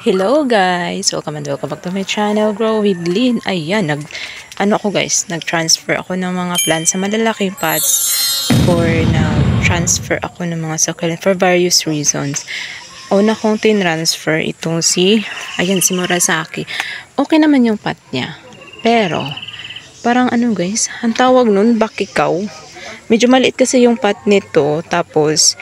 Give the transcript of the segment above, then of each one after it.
Hello guys! Welcome back to my channel, Grow with Lynn. Ayan, nag-transfer ako ng mga plants sa malalaking pots or nag-transfer ako ng mga succulent for various reasons. Una kong tinransfer itong si Murasaki. Okay naman yung pot niya. Pero, parang guys, ang tawag nun, bakikaw. Medyo maliit kasi yung pot nito, tapos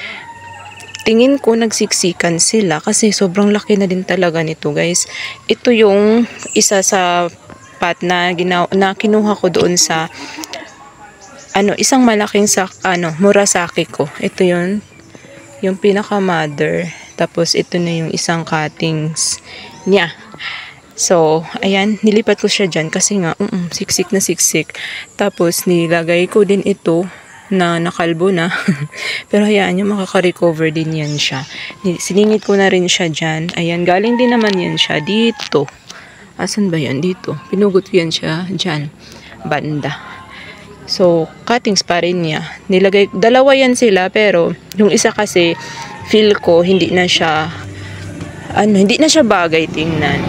tingin ko nagsiksikan sila kasi sobrang laki na din talaga nito guys. Ito yung isa sa pot na kinuha ko doon sa isang malaking Murasaki ko. Ito yung pinaka mother. Tapos ito na yung isang cuttings niya. So, ayan, nilipat ko siya dyan kasi nga, siksik na siksik. Tapos nilagay ko din ito na nakalbo na. Pero hayaan nyo, makaka-recover din yan siya. Siningit ko na rin siya dyan. Ayan, galing din naman yan siya dito. Asan ba yan? Dito. Pinugot ko yan siya dyan. Banda. So, cuttings pa rin niya. Dalawa yan sila, pero yung isa kasi, feel ko, hindi na siya bagay tingnan.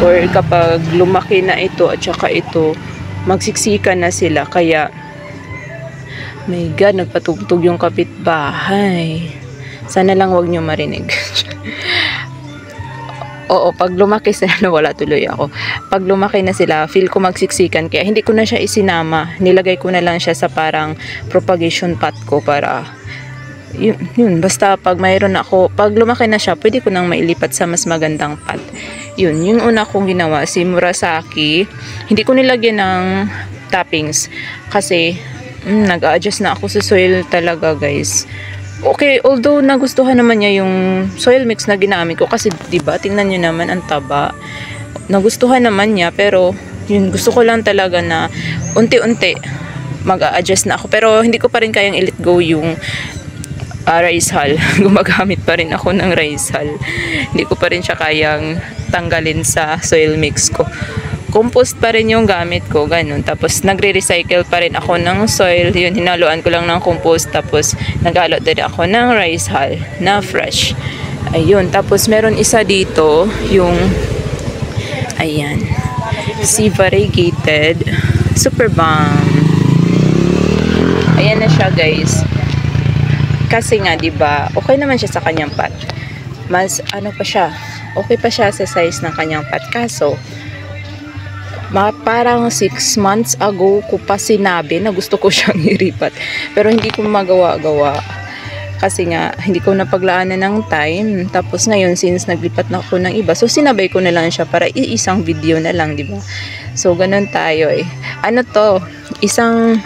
Or kapag lumaki na ito at saka ito, magsiksikan na sila. Kaya, my God, nagpatugtog yung kapitbahay. Sana lang wag nyo marinig. Oo, pag lumaki sila, wala tuloy ako. Pag lumaki na sila, feel ko magsiksikan. Kaya hindi ko na siya isinama. Nilagay ko na lang siya sa parang propagation pot ko para yun, basta pag mayroon ako, pag lumaki na siya, pwede ko nang mailipat sa mas magandang pot. Yun, yung una kong ginawa, si Murasaki, hindi ko nilagyan ng toppings kasi nag-a-adjust na ako sa soil talaga guys. Okay, although nagustuhan naman niya yung soil mix na ginamit ko kasi diba, tingnan niyo naman ang taba. Nagustuhan naman niya pero yun, gusto ko lang talaga na unti-unti mag-a-adjust na ako. Pero hindi ko pa rin kayang i-let go yung rice hull. Gumagamit pa rin ako ng rice hull. Hindi ko pa rin siya kayang tanggalin sa soil mix ko. Compost pa rin yung gamit ko, ganun. Tapos, nagre-recycle pa rin ako ng soil. Yun, hinaluan ko lang ng compost. Tapos, nag-halo din ako ng rice hull na fresh. Ayun. Tapos, meron isa dito, yung, ayan, si variegated super bomb. Ayan na siya, guys. Kasi nga, diba, okay naman siya sa kanyang pot. Mas, pa siya, okay pa siya sa size ng kanyang pot. Kaso, parang 6 months ago ko pa sinabi na gusto ko siyang iripat. Pero hindi ko magawa-gawa. Kasi nga, hindi ko napaglaanan ng time. Tapos ngayon, since naglipat na ako ng iba, so sinabay ko na lang siya para isang video na lang, diba? So, ganun tayo eh. Isang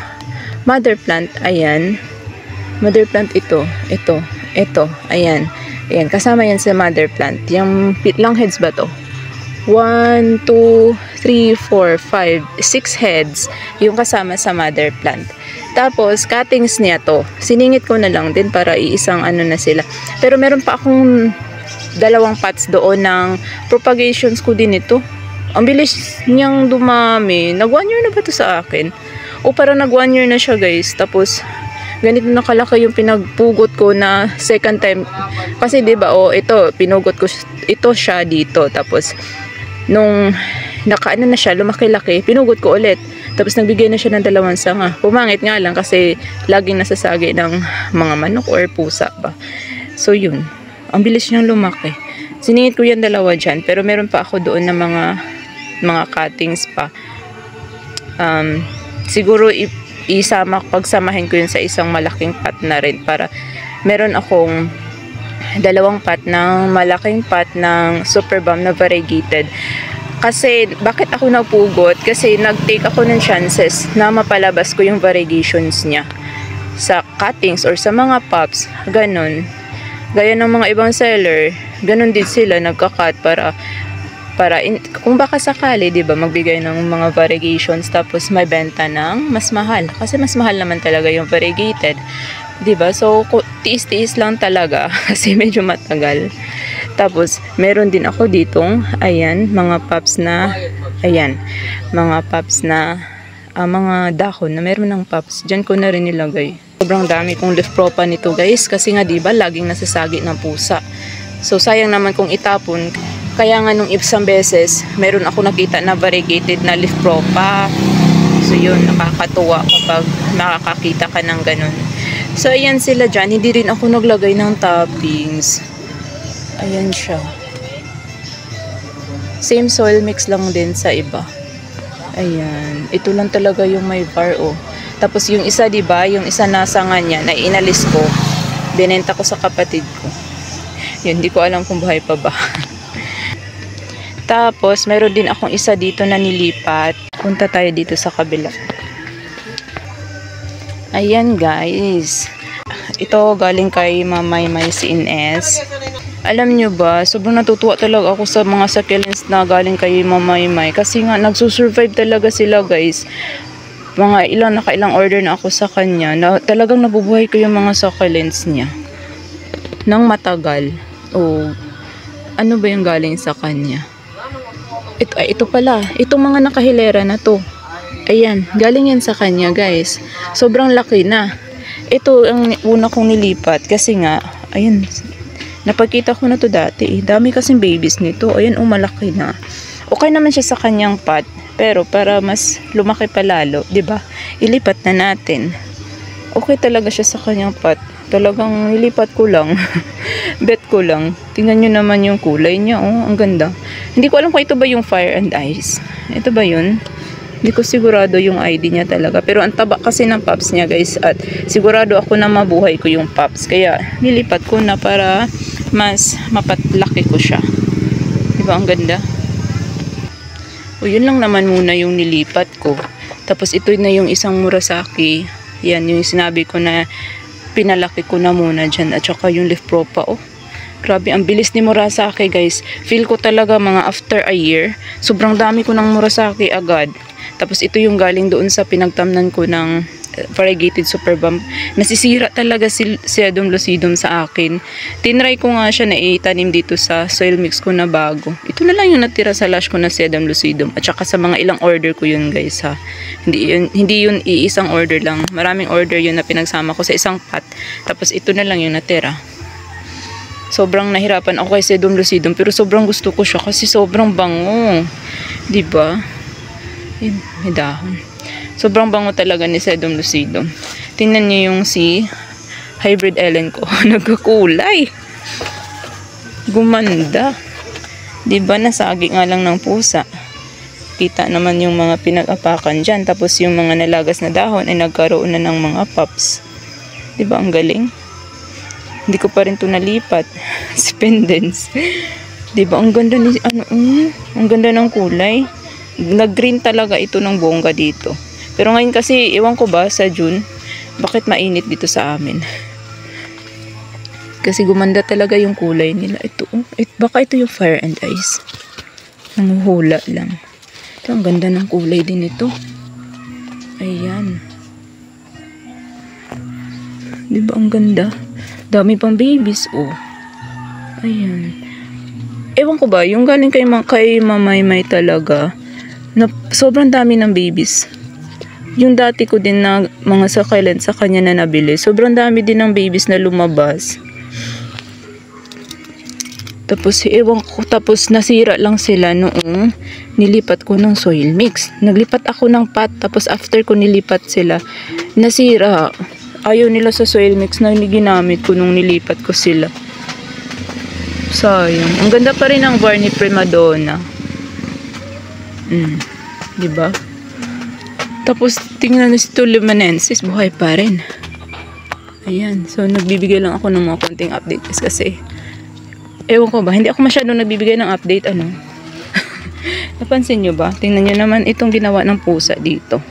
mother plant, ayan. Mother plant ito. Ayan. Ayan, kasama yan sa mother plant. Yung long heads ba to? 1, 2, 3, 4, 5, 6 heads yung kasama sa mother plant. Tapos, cuttings niya to. Siningit ko na lang din para iisang na sila. Pero meron pa akong 2 pots doon ng propagations ko din ito. Ang bilis niyang dumami. Nag 1 year na ba to sa akin? O parang nag 1 year na siya guys. Tapos, ganito na kalaki yung pinagpugot ko na second time. Kasi diba, ito, pinugot ko ito siya dito. Tapos, nung nakaano na siya, lumaki-laki, pinugot ko ulit. Tapos nagbigay na siya ng 2 sanga. Pumangit nga lang kasi laging nasasagi ng mga manok or pusa ba. So yun, ang bilis niyang lumaki. Siningit ko yan 2 dyan, pero meron pa ako doon na mga cuttings pa. Siguro pagsamahin ko yun sa isang malaking pot na rin para meron akong 2 pot ng malaking pot ng super bomb na variegated. Kasi, bakit ako napugot? Kasi nag-take ako ng chances na mapalabas ko yung variegations niya sa cuttings or sa mga pops. Ganon. Gaya ng mga ibang seller, ganon din sila nagka-cut para kung baka sakali, diba, magbigay ng mga variegations tapos may benta ng mas mahal. Kasi mas mahal naman talaga yung variegated. Diba? So, tiis-tiis lang talaga kasi medyo matagal. Tapos, meron din ako ditong, ayan, mga pops na, ayan, mga pops na, mga dahon na meron ng pops. Diyan ko na rin nilagay. Sobrang dami kong leaf propa nito guys kasi nga diba, laging nasasagi ng pusa. So, sayang naman kung itapon. Kaya nga nung isang beses, meron ako nakita na variegated na leaf propa. So yun, nakakatuwa kapag makakakita ka ng ganun. So ayan sila dyan, hindi rin ako naglagay ng toppings. Ayan siya. Same soil mix lang din sa iba. Ayan, ito lang talaga yung may var, oh. Tapos yung isa, diba, yung isa nasa nga niya, na inalis ko, binenta ko sa kapatid ko. Yun, hindi ko alam kung buhay pa ba. Tapos, meron din akong isa dito na nilipat. Punta tayo dito sa kabila. Ayan, guys. Ito, galing kay Mamay May si Ines. Alam nyo ba, sobrang natutuwa talaga ako sa mga succulents na galing kay Mamay May. Kasi nga, nagsusurvive talaga sila, guys. Mga nakailang order na ako sa kanya. Talagang nabubuhay ko yung mga succulents niya. Nang matagal. Oh, ano ba yung galing sa kanya? Ito pala. Itong mga nakahilera na to. Ayan, galing yan sa kanya, guys. Sobrang laki na. Ito ang una kong nilipat kasi nga, ayan, napagkita ko na to dati. Dami kasing babies nito. Ayan, malaki na. Okay naman siya sa kanyang pot, pero para mas lumaki pa lalo, 'di ba? Ilipat na natin. Okay talaga siya sa kanyang pot. Talagang nilipat ko lang. Bet ko lang. Tingnan nyo naman yung kulay niya. Oh, ang ganda. Hindi ko alam kung ito ba yung Fire and Ice. Ito ba yun? Hindi ko sigurado yung ID niya talaga. Pero ang taba kasi ng pups niya, guys. At sigurado ako na mabuhay ko yung pups. Kaya nilipat ko na para mas mapatlaki ko siya. Diba ang ganda? O yun lang naman muna yung nilipat ko. Tapos ito na yung isang Murasaki. Yan yung sinabi ko na pinalaki ko na muna dyan. At saka yung leaf propa. Oh, grabe, ang bilis ni Murasaki, guys. Feel ko talaga mga after a year, sobrang dami ko ng Murasaki agad. Tapos ito yung galing doon sa pinagtamnan ko ng variegated super bump. Nasisira talaga si Sedum lucidum sa akin. Tinry ko nga siya na itanim dito sa soil mix ko na bago. Ito na lang yung natira sa lash ko na Sedum lucidum. At saka sa mga ilang order ko yun, guys, ha. Hindi yun iisang order lang. Maraming order yun na pinagsama ko sa isang pot. Tapos ito na lang yung natira. Sobrang nahirapan ako kay Sedum lucidum, pero sobrang gusto ko siya kasi sobrang bango. 'Di ba? May dahon. Sobrang bango talaga ni Sedum lucidum. Tingnan niyo yung si Hybrid Ellen ko. Nagkakulay. Gumanda. 'Di ba, nasagi nga lang ng pusa. Kita naman yung mga pinag-apakan dyan. Tapos yung mga nalagas na dahon ay nagkaroon na ng mga pups. 'Di ba ang galing? Hindi ko pa rin ito nalipat. Si Pendants. Diba? Ang ganda ni, ang ganda ng kulay. Nag-green talaga ito ng bongga dito. Pero ngayon kasi, ewan ko ba, sa June, bakit mainit dito sa amin? Kasi gumanda talaga yung kulay nila. Ito, baka ito yung Fire and Ice. Nanguhula lang. Ito, ang ganda ng kulay din ito. Ayan. Diba ang ganda? Dami pang babies, oh. Ayan. Ewan ko ba, yung galing kay Mamay May talaga, na sobrang dami ng babies. Yung dati ko din na mga succulent sa kanya na nabili, sobrang dami din ng babies na lumabas. Tapos, ewan ko, tapos nasira lang sila noong nilipat ko ng soil mix. Naglipat ako ng pot, tapos after ko nilipat sila, nasira. Ayaw nila sa soil mix na ginamit ko nung nilipat ko sila. Sayang. Ang ganda pa rin ng Barney Primadonna. Diba? Tapos, tingnan na si Tulumanensis, buhay pa rin. Ayan. So, nagbibigay lang ako ng mga konting update kasi, ewan ko ba, hindi ako masyadong nagbibigay ng update, Napansin nyo ba? Tingnan nyo naman itong ginawa ng pusa dito.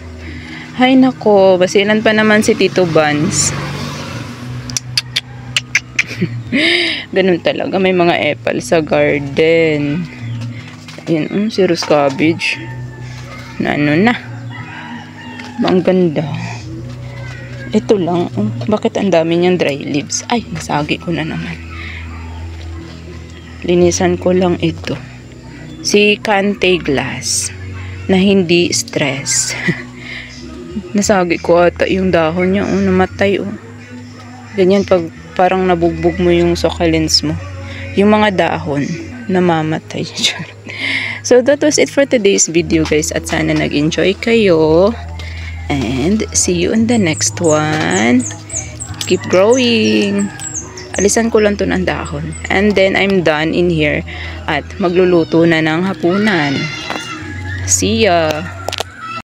Hay nako, basilan pa naman si Tito Bans. Ganun talaga, may mga apple sa garden. Ayan, si Rose Cabbage. Na na. Ang ganda. Ito lang, bakit ang dami niyang dry leaves? Ay, nasagi ko na naman. Linisan ko lang ito. Si Cante Glass na hindi stress. Nasagi ko ata yung dahon niya, namatay, Ganyan pag parang nabugbog mo yung succulents mo. Yung mga dahon, namamatay. So that was it for today's video guys, at sana nag-enjoy kayo, and see you in the next one. Keep growing. Alisan ko lang to ng dahon, and then I'm done in here at magluluto na ng hapunan. See ya.